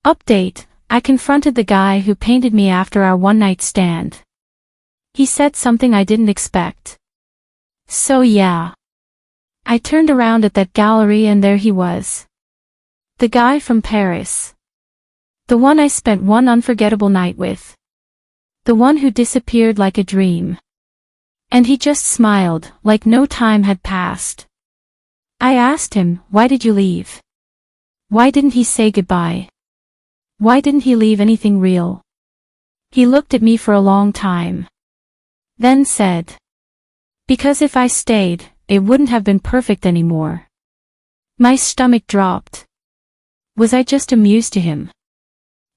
Update: I confronted the guy who painted me after our one-night stand. He said something I didn't expect. So yeah. I turned around at that gallery and there he was. The guy from Paris. The one I spent one unforgettable night with. The one who disappeared like a dream. And he just smiled, like no time had passed. I asked him, why did you leave? Why didn't he say goodbye? Why didn't he leave anything real? He looked at me for a long time. Then said, because if I stayed, it wouldn't have been perfect anymore. My stomach dropped. Was I just amused to him?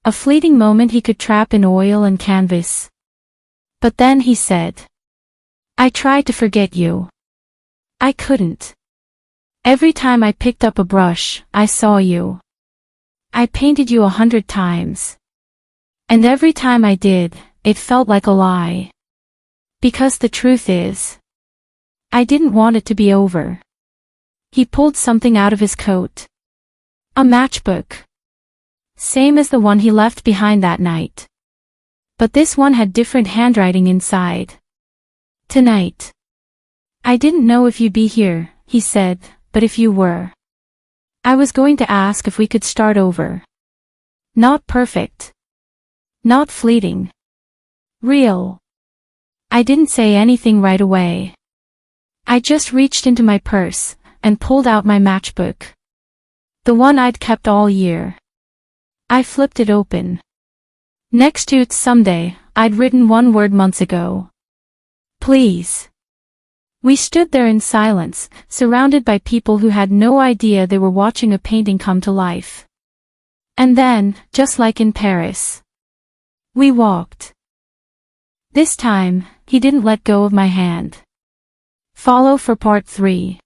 A fleeting moment he could trap in oil and canvas. But then he said, I tried to forget you. I couldn't. Every time I picked up a brush, I saw you. I painted you 100 times. And every time I did, it felt like a lie. Because the truth is, I didn't want it to be over. He pulled something out of his coat. A matchbook. Same as the one he left behind that night. But this one had different handwriting inside. Tonight. I didn't know if you'd be here, he said, but if you were, I was going to ask if we could start over. Not perfect. Not fleeting. Real. I didn't say anything right away. I just reached into my purse and pulled out my matchbook. The one I'd kept all year. I flipped it open. Next to it someday, I'd written one word months ago. Please. We stood there in silence, surrounded by people who had no idea they were watching a painting come to life. And then, just like in Paris, we walked. This time, he didn't let go of my hand. Follow for part 3.